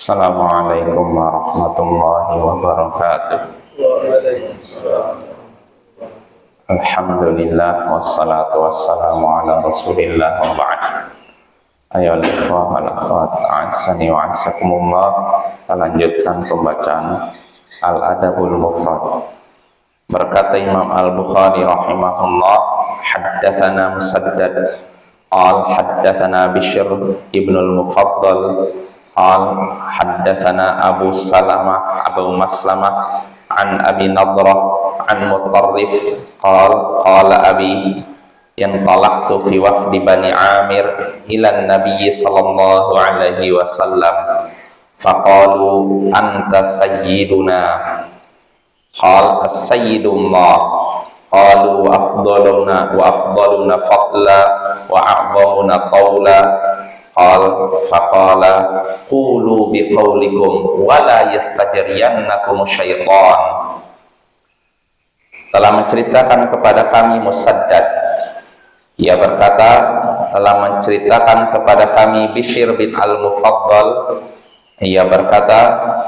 Assalamualaikum warahmatullahi wabarakatuh. Alhamdulillah wassalatu wassalamu ala rasulillah wa ba'd. Ayolah ikhwah wal akhwat, a'azzani wa a'azzakumullah. Kita lanjutkan pembacaan Al-Adabul Mufrad. Berkata Imam Al-Bukhari rahimahullah, haddatsana Musaddad haddatsana Bishr ibn al-Mufaddal haddatsana Abu Maslamah an Abi Nadrah an Mutarrif qala Abi yantalaqtu fi wafdi Bani Amir ila Nabi sallallahu alaihi wasallam faqalu anta sayyiduna qala as-sayyidullah qalu afdaluna fadla wa a'zamuna qawla faqala qulu biqaulikum wa la yastajriyannakum syaitan. Telah menceritakan kepada kami Musaddad, ia berkata, telah menceritakan kepada kami Bishr bin al-Mufaddal, ia berkata,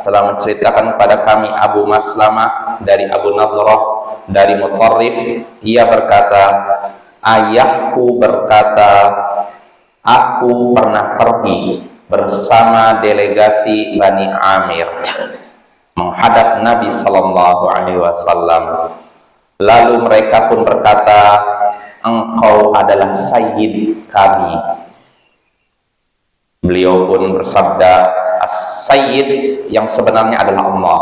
telah menceritakan kepada kami Abu Maslamah dari Abu Nadrah dari Mutarrif, ia berkata, ayahku berkata, aku pernah pergi bersama delegasi Bani Amir menghadap Nabi sallallahu alaihi wasallam. Lalu mereka pun berkata, engkau adalah sayyid kami. Beliau pun bersabda, as-sayyid yang sebenarnya adalah Allah.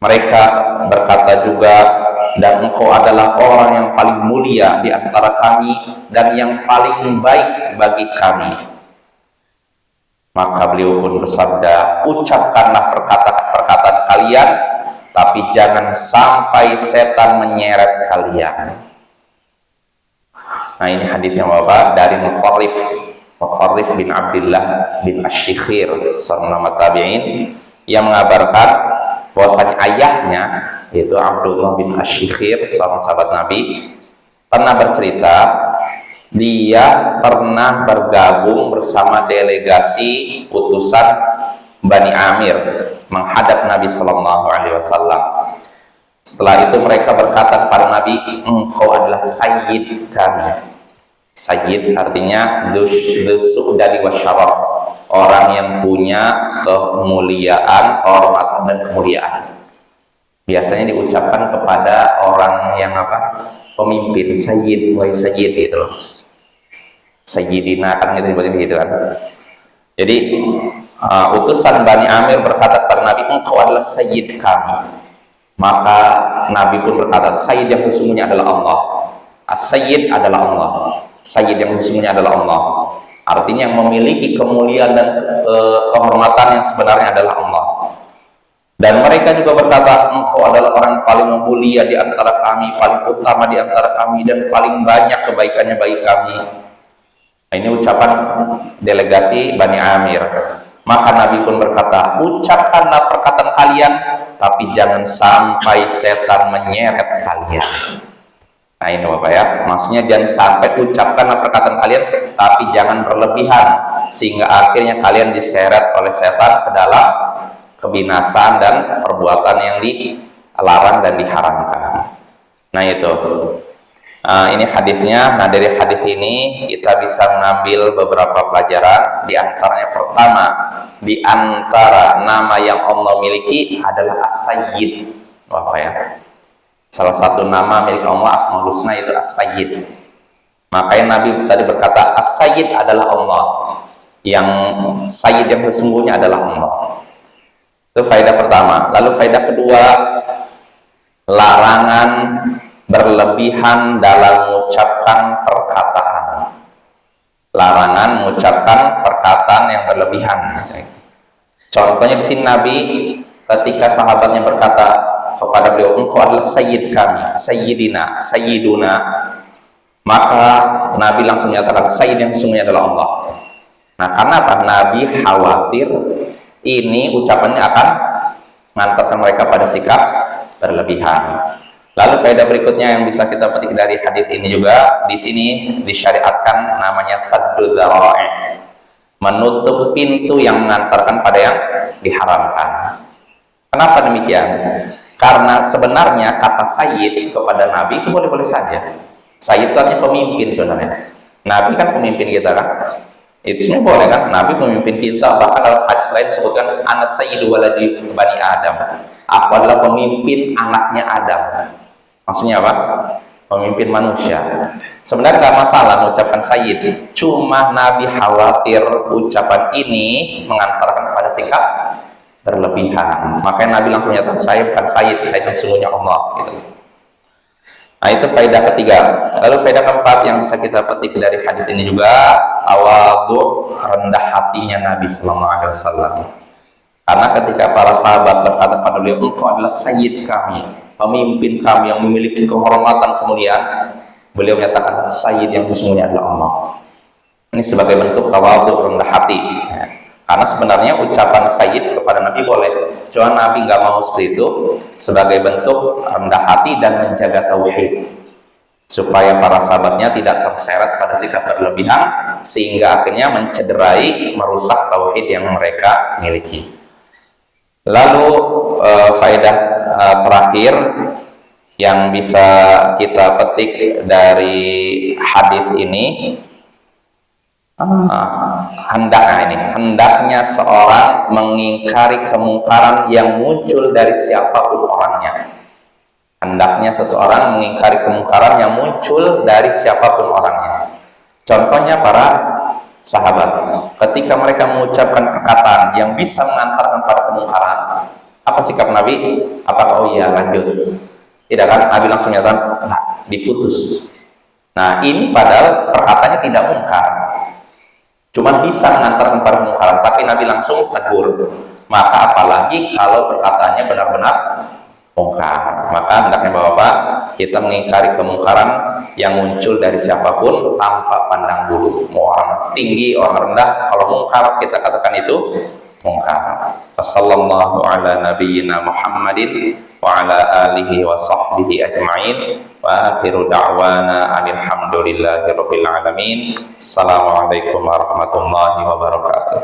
Mereka berkata juga, dan engkau adalah orang yang paling mulia di antara kami dan yang paling baik bagi kami. Maka beliau pun bersabda, ucapkanlah perkataan kalian, tapi jangan sampai setan menyeret kalian. Nah, ini hadis yang Bapak dari Mutarrif bin Abdullah bin Asy-Syikhir, seorang ulama tabi'in, yang mengabarkan bahwasanya ayahnya, yaitu Abdullah bin Asy-Syikhir, seorang sahabat Nabi, pernah bercerita dia pernah bergabung bersama delegasi utusan Bani Amir menghadap Nabi sallallahu alaihi wasallam. Setelah itu mereka berkata kepada Nabi, engkau adalah sayyid kami. Sayyid artinya dzusudadi wasyaraf, orang yang punya kemuliaan, kehormatan dan kemuliaan. Biasanya diucapkan kepada orang yang pemimpin, sayyid, wahai sayyid, gitu loh. Sayyidina kan gitu, seperti begitu kan. Jadi utusan Bani Amir berkata kepada Nabi, engkau adalah sayyid kami. Maka Nabi pun berkata, sayyid yang sesungguhnya adalah Allah. As-sayyid adalah Allah. Sayyid yang sesungguhnya adalah Allah. Artinya yang memiliki kemuliaan dan kehormatan yang sebenarnya adalah Allah. Dan mereka juga berkata, engkau adalah orang paling mulia di antara kami, paling utama di antara kami, dan paling banyak kebaikannya bagi kami. Nah, ini ucapan delegasi Bani Amir. Maka Nabi pun berkata, ucapkanlah perkataan kalian, tapi jangan sampai setan menyeret kalian. Nah, ini Bapak ya, maksudnya jangan sampai ucapkanlah perkataan kalian, tapi jangan berlebihan, sehingga akhirnya kalian diseret oleh setan ke dalam kebinasaan dan perbuatan yang dilarang dan diharamkan. Nah, itu. Ini hadisnya. Nah, dari hadis ini kita bisa mengambil beberapa pelajaran. Di antaranya pertama, di antara nama yang Allah miliki adalah As-Sayyid. Bapak ya. Salah satu nama milik Allah Asmaul Husna itu As-Sayyid. Makanya Nabi tadi berkata, As-Sayyid adalah Allah. Yang Sayyid yang sesungguhnya adalah Allah. Itu faedah pertama. Lalu faedah kedua, larangan berlebihan dalam mengucapkan perkataan. Larangan mengucapkan perkataan yang berlebihan. Contohnya di sini Nabi ketika sahabatnya berkata kepada beliau, engkau adalah sayyid kami, sayyidina, sayyiduna, maka Nabi langsung menyatakan sayyid yang sesungguhnya adalah Allah. Nah, karena apa? Nabi khawatir ini ucapannya akan mengantarkan mereka pada sikap berlebihan. Lalu faedah berikutnya yang bisa kita petik dari hadis ini juga, di sini disyariatkan namanya saddud dzara'i. menutup pintu yang mengantarkan pada yang diharamkan. Kenapa demikian? Karena sebenarnya kata sayyid kepada Nabi itu boleh-boleh saja. Sayyid itu artinya pemimpin sebenarnya. Nabi kan pemimpin kita kan? Itu sebenarnya boleh kan? Nabi pemimpin kita. Bahkan dalam hadis lain disebutkan ana sayyidu waladi bani Adam. Aku adalah pemimpin anaknya Adam. Maksudnya apa? Pemimpin manusia. Sebenarnya nggak masalah mengucapkan sayyid. Cuma Nabi khawatir ucapan ini mengantarkan kepada sikap berlebihan. Makanya Nabi langsung menyatakan saya bukan sayyid, saya sesungguhnya Allah. Gitu. Nah itu faedah ketiga. Lalu faedah keempat yang bisa kita petik dari hadis ini juga, tawadhu, rendah hatinya Nabi Sallallahu Alaihi Wasallam. Karena ketika para sahabat berkata pada beliau, engkau adalah sayyid kami, pemimpin kami yang memiliki kehormatan kemuliaan, beliau menyatakan sayyid yang sesungguhnya adalah Allah. Ini sebagai bentuk tawadhu, rendah hati. Karena sebenarnya ucapan sayyid kepada Nabi boleh, cuma Nabi nggak mau seperti itu, sebagai bentuk rendah hati dan menjaga tauhid, supaya para sahabatnya tidak terseret pada sikap berlebihan sehingga akhirnya mencederai, merusak tauhid yang mereka miliki. Lalu faedah terakhir yang bisa kita petik dari hadis ini, hendaknya seorang mengingkari kemungkaran yang muncul dari siapapun orangnya. Hendaknya seseorang mengingkari kemungkaran yang muncul dari siapapun orangnya. Contohnya para sahabat, ketika mereka mengucapkan perkataan yang bisa mengantarkan pada kemungkaran, apa sikap Nabi? Apakah oh iya lanjut? Tidak kan? Nabi langsung menyatakan, nah, diputus. Nah ini padahal perkataannya tidak mungkar, cuma bisa mengantarkan pada kemungkaran, tapi Nabi langsung tegur. Maka apalagi kalau perkataannya benar-benar mungkar. Maka hendaknya Bapak-bapak kita mengingkari kemungkaran yang muncul dari siapapun tanpa pandang bulu, mau orang tinggi, orang rendah. Kalau mungkar kita katakan itu mungkar. Wassallallahu ala nabiyyina Muhammadin wa ala alihi wa sahbihi ajma'in. Wa akhiru da'wana alhamdulillahi rabbil alamin. Assalamualaikum warahmatullahi wabarakatuh.